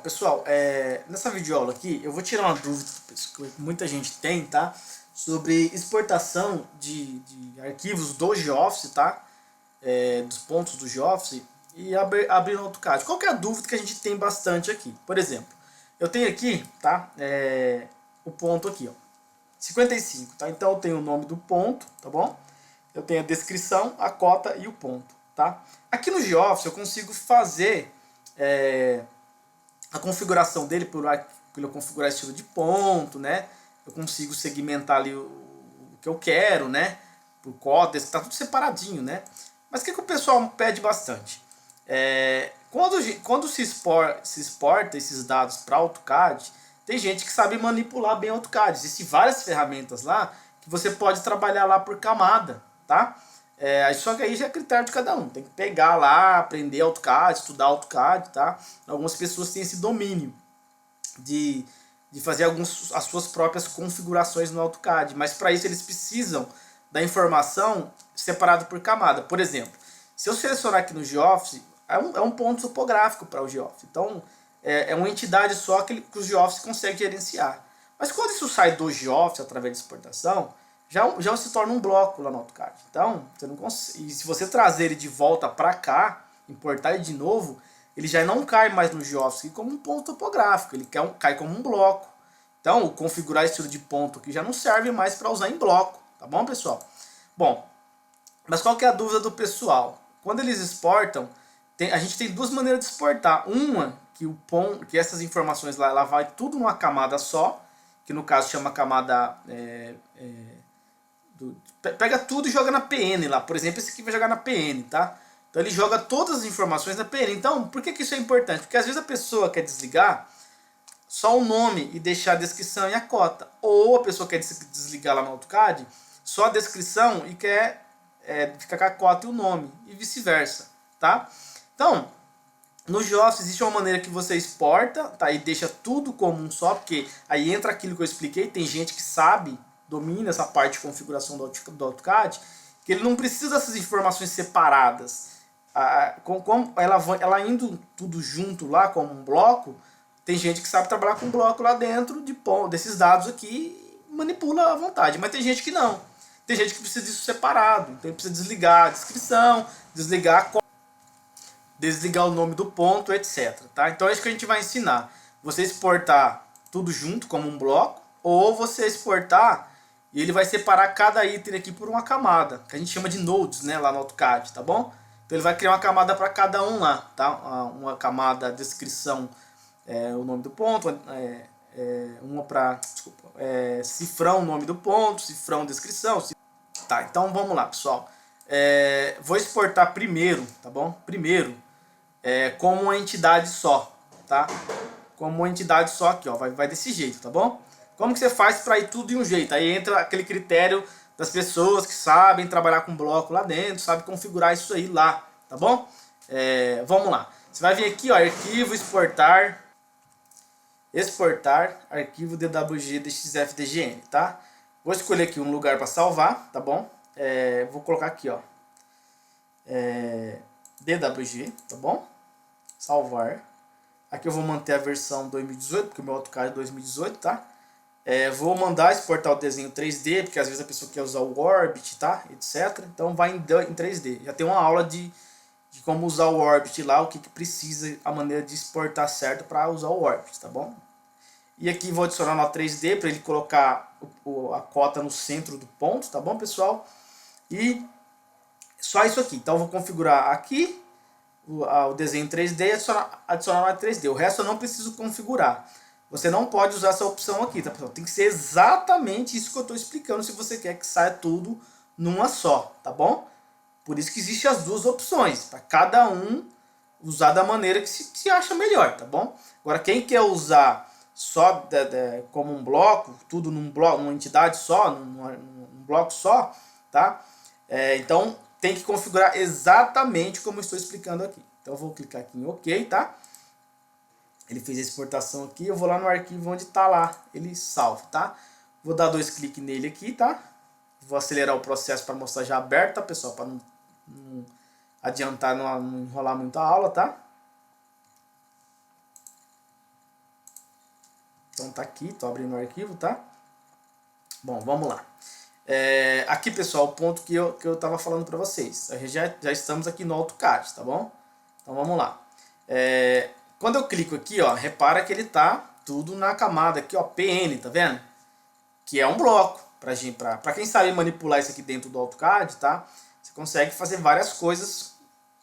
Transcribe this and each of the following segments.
pessoal, nessa videoaula aqui eu vou tirar uma dúvida que muita gente tem, tá? Sobre exportação de arquivos do Geoffice, tá? Dos pontos do Geoffice e abrir no AutoCAD. Qual que é a dúvida que a gente tem bastante aqui? Por exemplo, eu tenho aqui, tá? O ponto aqui, ó, 55, tá? Então eu tenho o nome do ponto, tá bom? Eu tenho a descrição, a cota e o ponto, tá? Aqui no Geoffice eu consigo fazer a configuração dele por eu configurar estilo de ponto, né? Eu consigo segmentar ali o que eu quero, né? Por cotas, está tudo separadinho, né? Mas o que o pessoal pede bastante? Quando se exporta esses dados para AutoCAD, tem gente que sabe manipular bem AutoCAD. Existem várias ferramentas lá que você pode trabalhar lá por camada, tá? Só que aí já é critério de cada um. Tem que pegar lá, aprender AutoCAD, estudar AutoCAD, tá? Algumas pessoas têm esse domínio de fazer as suas próprias configurações no AutoCAD, mas para isso eles precisam da informação separada por camada. Por exemplo, se eu selecionar aqui no Geoffice, é um ponto topográfico para o Geoffice. Então, é uma entidade só que o Geoffice consegue gerenciar. Mas quando isso sai do Geoffice através de exportação, já se torna um bloco lá no AutoCAD. Então, você não consegue, e se você trazer ele de volta para cá, importar ele de novo, ele já não cai mais no Geoffice como um ponto topográfico, ele cai como um bloco. Então, o configurar estilo de ponto aqui já não serve mais para usar em bloco, tá bom, pessoal? Bom, mas qual que é a dúvida do pessoal? Quando eles exportam, a gente tem duas maneiras de exportar. Uma, que essas informações lá, ela vai tudo numa camada só, que no caso chama camada... pega tudo e joga na PN lá. Por exemplo, esse aqui vai jogar na PN, tá? Então ele joga todas as informações na PN. Então, por que isso é importante? Porque às vezes a pessoa quer desligar só o nome e deixar a descrição e a cota. Ou a pessoa quer desligar lá no AutoCAD só a descrição e quer ficar com a cota e o nome. E vice-versa, tá? Então, no Geoffice existe uma maneira que você exporta, tá? E deixa tudo como um só, porque aí entra aquilo que eu expliquei. Tem gente que sabe, domina essa parte de configuração do AutoCAD, que ele não precisa dessas informações separadas. Como ela indo tudo junto lá como um bloco, tem gente que sabe trabalhar com um bloco lá dentro desses dados aqui e manipula à vontade. Mas tem gente que não. Tem gente que precisa disso separado. Então ele precisa desligar a descrição, desligar o nome do ponto, etc. Tá? Então é isso que a gente vai ensinar. Você exportar tudo junto como um bloco, ou você exportar e ele vai separar cada item aqui por uma camada, que a gente chama de nodes, né, lá no AutoCAD, tá bom? Então ele vai criar uma camada para cada um lá, tá? Uma camada descrição, o nome do ponto, uma para cifrão, o nome do ponto, cifrão, descrição. Tá, então vamos lá, pessoal. Vou exportar primeiro, tá bom? Primeiro, como uma entidade só, tá? Como uma entidade só aqui, ó, vai desse jeito, tá bom? Como que você faz para ir tudo de um jeito? Aí entra aquele critério das pessoas que sabem trabalhar com bloco lá dentro, sabem configurar isso aí lá, tá bom? Vamos lá. Você vai vir aqui, ó, arquivo, exportar arquivo DWG DXF-DGN, tá? Vou escolher aqui um lugar para salvar, tá bom? Vou colocar aqui, ó, DWG, tá bom? Salvar. Aqui eu vou manter a versão 2018, porque o meu AutoCAD é 2018, tá? Vou mandar exportar o desenho 3D, porque às vezes a pessoa quer usar o Orbit, tá? Etc. Então vai em 3D. Já tem uma aula de como usar o Orbit lá, o que precisa, a maneira de exportar certo para usar o Orbit, tá bom? E aqui vou adicionar no 3D para ele colocar a cota no centro do ponto, tá bom, pessoal? E só isso aqui. Então eu vou configurar aqui o desenho 3D e adicionar no 3D. O resto eu não preciso configurar. Você não pode usar essa opção aqui, tá, pessoal? Tem que ser exatamente isso que eu estou explicando se você quer que saia tudo numa só, tá bom? Por isso que existem as duas opções, para cada um usar da maneira que se acha melhor, tá bom? Agora, quem quer usar só como um bloco, tudo num bloco, numa entidade só, num bloco só, tá? Então, tem que configurar exatamente como eu estou explicando aqui. Então, eu vou clicar aqui em OK, tá? Ele fez a exportação aqui, eu vou lá no arquivo onde está lá, ele salvo, tá? Vou dar 2 cliques nele aqui, tá? Vou acelerar o processo para mostrar já aberto, tá, pessoal? Para não adiantar, não enrolar muito a aula, tá? Então tá aqui, tô abrindo o arquivo, tá? Bom, vamos lá. Aqui, pessoal, o ponto que eu tava falando para vocês. Já estamos aqui no AutoCAD, tá bom? Então vamos lá. Quando eu clico aqui, ó, repara que ele tá tudo na camada aqui, ó, PN, tá vendo? Que é um bloco. Para quem sabe manipular isso aqui dentro do AutoCAD, tá? Você consegue fazer várias coisas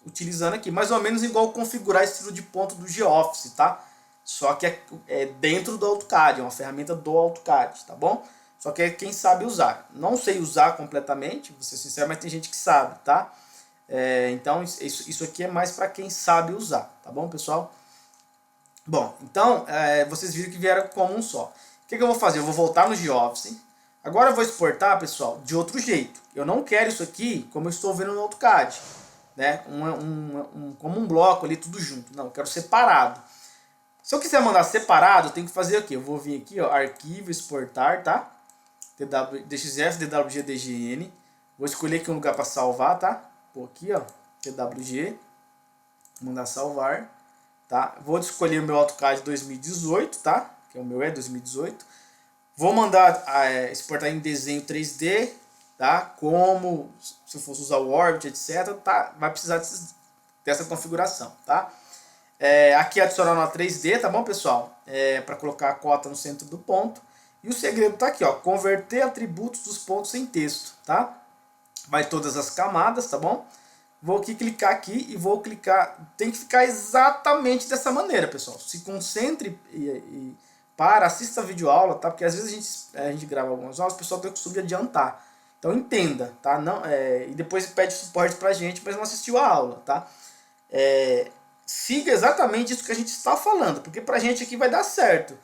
utilizando aqui. Mais ou menos igual configurar estilo de ponto do Geoffice, tá? Só que é dentro do AutoCAD, é uma ferramenta do AutoCAD, tá bom? Só que é quem sabe usar. Não sei usar completamente, vou ser sincero, mas tem gente que sabe, tá? Então isso aqui é mais para quem sabe usar, tá bom, pessoal? Bom, então vocês viram que vieram como um só. O que eu vou fazer? Eu vou voltar no Geoffice. Agora eu vou exportar, pessoal, de outro jeito. Eu não quero isso aqui como eu estou vendo no AutoCAD, né? Como um bloco ali, tudo junto. Não, eu quero separado. Se eu quiser mandar separado, eu tenho que fazer o quê? Eu vou vir aqui, ó, arquivo, exportar, tá? DXF, DWG, DGN. Vou escolher aqui um lugar para salvar, tá? Vou aqui, ó, DWG. Mandar salvar, tá? Vou escolher o meu AutoCAD 2018, tá? Que é o meu 2018. Vou mandar exportar em desenho 3D, tá? Como se eu fosse usar o Orbit, etc. Tá? Vai precisar dessa configuração, tá? Aqui adicionar na 3D, tá bom, pessoal? Para colocar a cota no centro do ponto. E o segredo tá aqui, ó, converter atributos dos pontos em texto, tá? Vai todas as camadas, tá bom? Vou aqui clicar aqui e vou clicar, tem que ficar exatamente dessa maneira, pessoal. Se concentre assista a videoaula, tá? Porque às vezes a gente grava algumas aulas, o pessoal tem o costume de adiantar. Então entenda, tá? Não, e depois pede suporte pra gente, mas não assistiu a aula, tá? Siga exatamente isso que a gente está falando, porque pra gente aqui vai dar certo.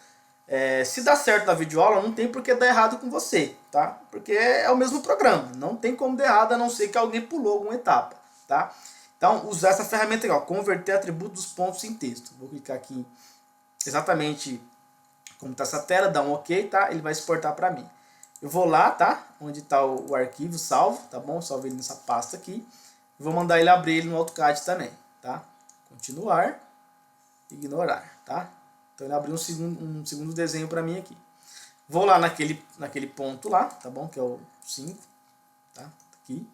Se dá certo na videoaula, não tem por que dar errado com você, tá? Porque é o mesmo programa, não tem como dar errado, a não ser que alguém pulou alguma etapa, tá? Então, usar essa ferramenta aqui, ó, converter atributos dos pontos em texto. Vou clicar aqui exatamente como está essa tela, dá um OK, tá? Ele vai exportar para mim. Eu vou lá, tá? Onde está o arquivo salvo, tá bom? Salvo ele nessa pasta aqui. Vou mandar ele abrir ele no AutoCAD também, tá? Continuar, ignorar, tá? Então ele abriu um segundo desenho para mim aqui. Vou lá naquele ponto lá, tá bom? Que é o 5, tá? Aqui.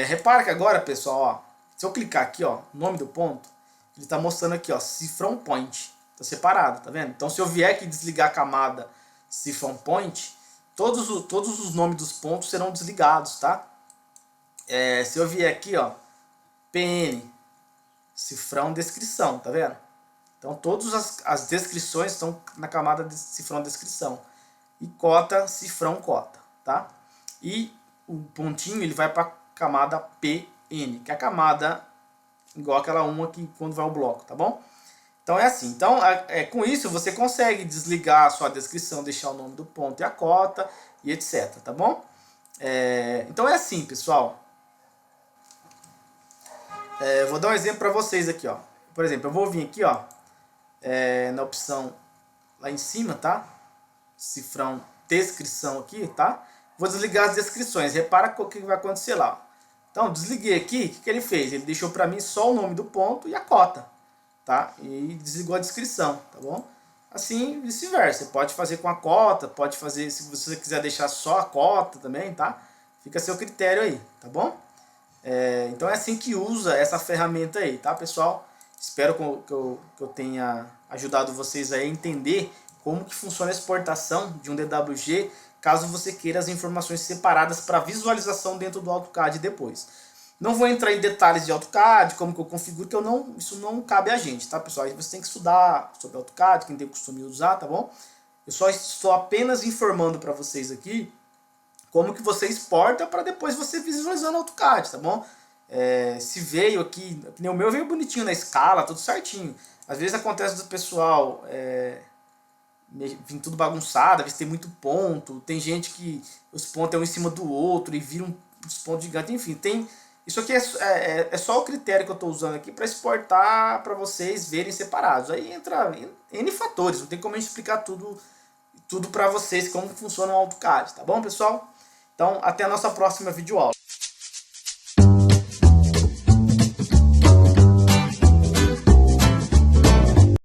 Repara que agora, pessoal, ó, se eu clicar aqui, ó, nome do ponto, ele está mostrando aqui, ó, Cifrão Point. Tá separado, tá vendo? Então se eu vier aqui desligar a camada Cifrão Point, todos os nomes dos pontos serão desligados, tá? Se eu vier aqui, ó, PN, Cifrão Descrição, tá vendo? Então todas as descrições estão na camada de Cifrão Descrição. E cota, Cifrão Cota, tá? E o pontinho ele vai para a camada PN, que é a camada igual aquela uma aqui quando vai ao bloco, tá bom? Então é assim. Então com isso você consegue desligar a sua descrição, deixar o nome do ponto e a cota e etc, tá bom? Então é assim, pessoal. Vou dar um exemplo para vocês aqui, ó. Por exemplo, eu vou vir aqui, ó, na opção lá em cima, tá? Cifrão descrição aqui, tá? Vou desligar as descrições. Repara o que vai acontecer lá. Então, desliguei aqui, o que ele fez? Ele deixou para mim só o nome do ponto e a cota, tá? E desligou a descrição, tá bom? Assim, vice-versa. Você pode fazer com a cota, pode fazer, se você quiser deixar só a cota também, tá? Fica a seu critério aí, tá bom? Então é assim que usa essa ferramenta aí, tá, pessoal? Espero que eu tenha ajudado vocês a entender como que funciona a exportação de um DWG, caso você queira as informações separadas para visualização dentro do AutoCAD depois. Não vou entrar em detalhes de AutoCAD, como que eu configuro, que isso não cabe a gente, tá, pessoal? Aí você tem que estudar sobre AutoCAD, quem tem o costume de usar, tá bom? Eu só estou apenas informando para vocês aqui como que você exporta para depois você visualizar no AutoCAD, tá bom? Se veio aqui, que nem o meu veio bonitinho na escala, tudo certinho. Às vezes acontece do pessoal vir tudo bagunçado, às vezes tem muito ponto, tem gente que os pontos é um em cima do outro e viram uns pontos gigantes, enfim, isso aqui é só o critério que eu estou usando aqui para exportar para vocês verem separados. Aí entra N fatores, não tem como a gente explicar tudo para vocês como funciona o AutoCAD, tá bom, pessoal? Então, até a nossa próxima videoaula.